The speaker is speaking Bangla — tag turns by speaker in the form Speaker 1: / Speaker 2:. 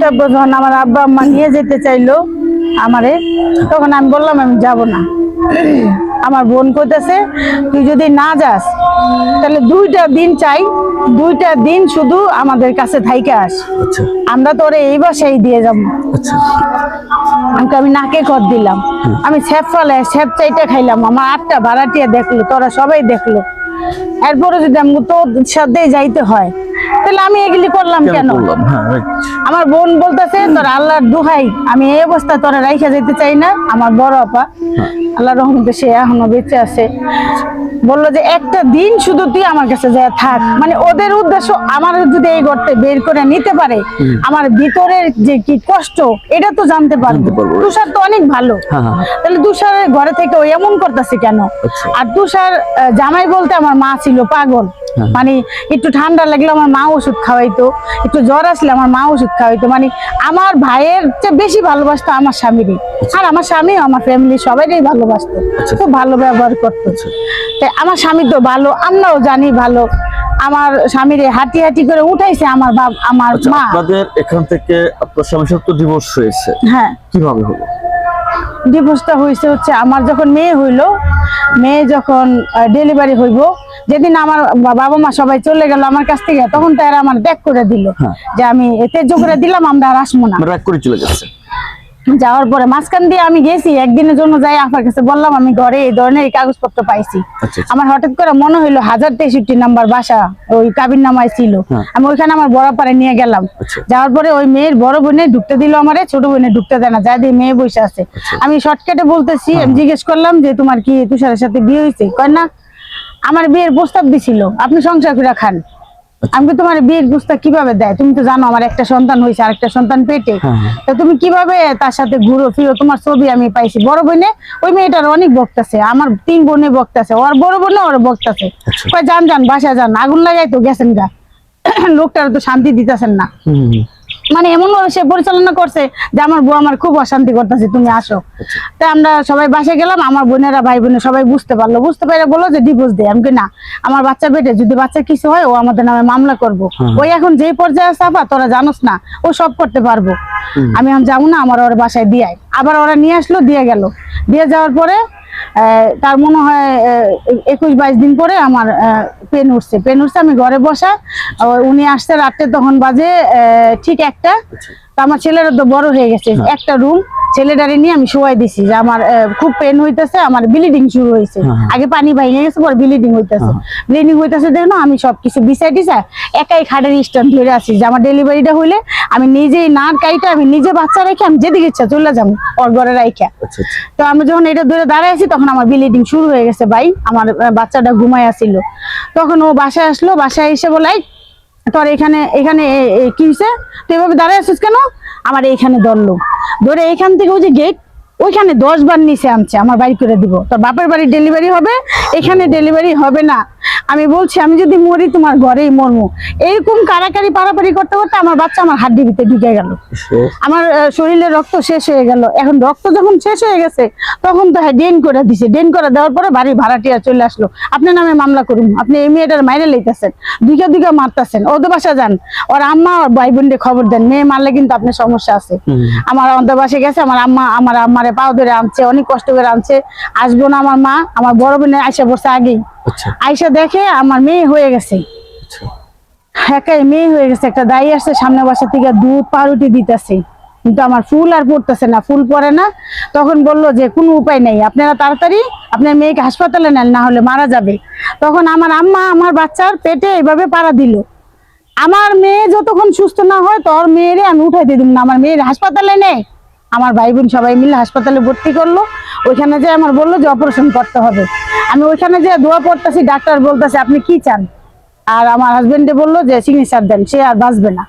Speaker 1: তারপর যখন আমার আব্বা আম্মা নিয়ে যেতে চাইলো আমারে, তখন আমি বললাম আমি যাব না। আমার বোন কইতেছে তুই যদি না যাস তাহলে 2টা দিন চাই, 2টা দিন শুধু আমাদের কাছে থাইকা আস, আমরা তোরে এই বাসায় দিয়ে যাবো। আমি নাকে কর দিলাম, আমি স্যাপ চাইটা খাইলাম, আমার 8টা ভাড়াটিয়া দেখলো, তোরা সবাই দেখলো। এরপরে যদি আমি তোর সাথে যাইতে হয় তাহলে আমি এগুলি করলাম কেন? আমার বোন বলতেছে তোর আল্লাহর দোহাই আমি এই অবস্থা তোরা রাইখা যেতে চাই না। আমার বড় আপা আল্লাহর রহমতে সে এখনো বেঁচে আছে, বললো যে একটা দিন শুধু তুই আমার কাছে যায় থাক। মানে ওদের উদ্দেশ্য আমার যদি এই গর্তে বের করে নিতে পারে, আমার ভিতরের যে কি কষ্ট এটা তো জানতে পারবো। তুষার তো অনেক ভালো, তাহলে তুষারের ঘরে থেকে ও এমন করতেছে কেন? আর তুষার জামাই বলতে আমার মা ছিল পাগল, মানে একটু ঠান্ডা লাগলে আমার মা ওষুধ খাওয়াইতো, একটু জ্বর আসলে আমার মা ওষুধ খাওয়াইতো। মানে আমার ভাইয়ের চেয়ে বেশি ভালোবাসতো আমার স্বামীরই, আর আমার স্বামী আমার ফ্যামিলি সবাইকেই ভালোবাসতো, খুব ভালো ব্যবহার করতো। আমার স্বামী তো ভালো, আমরাও জানি ভালো। আমার স্বামীরে হাঁটি হাঁটি করে উঠাইছে আমার আমার মা।
Speaker 2: আপনাদের এখান থেকে আপনার স্বামীর সাথে তো ডিভোর্স হয়েছে,
Speaker 1: হ্যাঁ
Speaker 2: কিভাবে হলো?
Speaker 1: ডিভোর্সটা হয়েছে হচ্ছে আমার যখন মেয়ে হইলো, মেয়ে যখন ডেলিভারি হইব, যেদিন আমার বাবা মা সবাই চলে গেল আমার কাছ থেকে, তখন তারা আমার ত্যাগ করে দিল, যে আমি এতে করে দিলাম আমরা আর আসবো না,
Speaker 2: রাগ করে চলে গেছে।
Speaker 1: যাওয়ার পরে মাঝখান দিয়ে আমি গেছি একদিনের জন্য, যাই আপার কাছে বললাম আমি ঘরে এই ধরনের কাগজপত্র পাইছি। আমার হঠাৎ করে মনে হইলো 1063 নাম্বার বাসা ওই কাবির নামায় ছিল, আমি ওইখানে আমার বড় পাড়ে নিয়ে গেলাম। যাওয়ার পরে ওই মেয়ের বড় বোনে ঢুকতে দিল, আমারে ছোট বোনে ঢুকতে দেয় না, যা দিয়ে মেয়ে বসে আছে। আমি শর্টকাটে বলতেছি, আমি জিজ্ঞেস করলাম যে তোমার কি তুষারের সাথে বিয়ে হয়েছে? কয় না, আমার বিয়ের প্রস্তাব দিছিল, আপনি সংসার করে খান। আমি তোমার বিয়ের প্রস্তাব কিভাবে দেয়? তুমি তো জানো আমার একটা সন্তান হয়েছে, আরেকটা সন্তান পেটে, তো তুমি কিভাবে তার সাথে ঘুরো ফিরো? তোমার ছবি আমি পাইছি। বড় বোনে ওই মেয়েটার অনেক বক্তাছে, আমার 3 বোনে বক্তাছে, ওর বড় বোনে ওর বক্তাছে। কয় যান যান বাসায় যান, আগুন লাগাই তো গেছেন গা, লোকটার তো শান্তি দিতেছেন না। মানে এমন ভাবে সে পরিচালনা করছে যে আমার বউ আমার খুব অশান্তি করতেছে, তুমি আসো। তাই আমরা সবাই বাসায় গেলাম, আমার বোনেরা ভাই বোনে সবাই বুঝতে পারলো, বুঝতে পারে বললো যে ডিভোর্স দেয়। আমি না, আমার বাচ্চা পেটে, যদি বাচ্চা কিছু হয় ও আমাদের নামে মামলা করবো। ওই এখন যে পর্যায়ে চাপা তোরা জানোস না, ও সব করতে পারবো। আমি এখন যাবো না, আমার ওর বাসায় দিয়ে আবার ওরা নিয়ে আসলো, দিয়ে গেল। দিয়ে যাওয়ার পরে তার মনে হয় 21-22 দিন পরে আমার পেন উঠছে। আমি ঘরে বসা, উনি আসছে রাত্রে, তখন বাজে ঠিক 1টা। তো আমার ছেলেরা তো বড় হয়ে গেছে, একটা রুম, ছেলেটারে নিয়ে আমি শোয়াই দিছি যে আমার খুব পেন হইতেছে, আমার ব্লিডিং শুরু হয়েছে। আগে পানি ভেঙে গেছে, পরে ব্লিডিং হইতেছে দেখো। আমি সবকিছু বিছাই দিছা একাই খাটের স্ট্যান্ড ধরে আছি যে আমার ডেলিভারিটা হইলে আমি নিজেই না কাইটা, আমি নিজে বাচ্চা রেখে আমি যেদিকে ইচ্ছা চলে যাবো ওর ঘরে রাইখা। তো আমি যখন এটা ধরে দাঁড়াইছি তখন আমার ব্লিডিং শুরু হয়ে গেছে ভাই, আমার বাচ্চাটা ঘুমাই আসছিল। তখন ও বাসায় আসলো, বাসায় এসে বলাই তোর এখানে কি হয়েছে, তুই এভাবে দাঁড়ায় আছিস কেন? আমার এইখানে ধরলো, ধরে এইখান থেকে ওই যে গেট ওইখানে 10 বার নিচে আনছে, আমার বাড়ি করে দিব, তোর বাপের বাড়ি ডেলিভারি হবে, এখানে ডেলিভারি হবে না। আমি বলছি আমি যদি মরি তোমার ঘরেই মরমু। এরকম কারাকারি পারাপারি করতে করতে আমার বাচ্চা আমার হাড্ডির ভিতরে ঢুকে গেল, আমার শরীরে রক্ত শেষ হয়ে গেল। এখন রক্ত যখন শেষ হয়ে গেছে তখন তো ডেন করে দিছে, ডেন করে দেওয়ার পরে বাড়ির ভাড়াটিয়া চলে আসলো, আপনার নামে মামলা করুন, আপনি এই মেয়েটার মাইরে লইতেছেন, দুইকা মারতেছেন, ওদের বাসা যান, ওর আম্মা ওর ভাই বোনকে খবর দেন, মেয়ে মারলে কিন্তু আপনার সমস্যা আছে। আমার অন্তর বাসে গেছে, আমার আম্মা আমার আম্মারে পাও ধরে আনছে, অনেক কষ্ট করে আনছে, আসবো না আমার মা। আমার বড় বোনের আইসা বসে আগেই, আইসা দেখে আমার মেয়ে হয়ে গেছে, একাই মেয়ে হয়ে গেছে। একটা দাই আসছে সামনে বাসা থেকে দুধ পাউরুটি দিতেছে, কিন্তু আমার ফুল আর পড়তেছে না, ফুল পড়ে না। তখন বললো যে কোনো উপায় নেই, আপনারা তাড়াতাড়ি আপনার মেয়েকে হাসপাতালে নেন, না হলে মারা যাবে। তখন আমার আম্মা আমার বাচ্চার পেটে এইভাবে পাড়া দিল, আমার মেয়ে যতক্ষণ সুস্থ না হয় তোর মেয়েরে আমি উঠাই দিয়ে দিব না, আমার মেয়ের হাসপাতালে নেই। আমার ভাই বোন সবাই মিলে হাসপাতালে ভর্তি করলো, ওইখানে যে আমার বললো যে অপারেশন করতে হবে। আমি ওইখানে যে দোয়া পড়তেছি, ডাক্তার বলতেছে আপনি কি চান, আর আমার হাজবেন্ডে বললো যে সিগনেচার দেন, সে আর বাঁচবে না।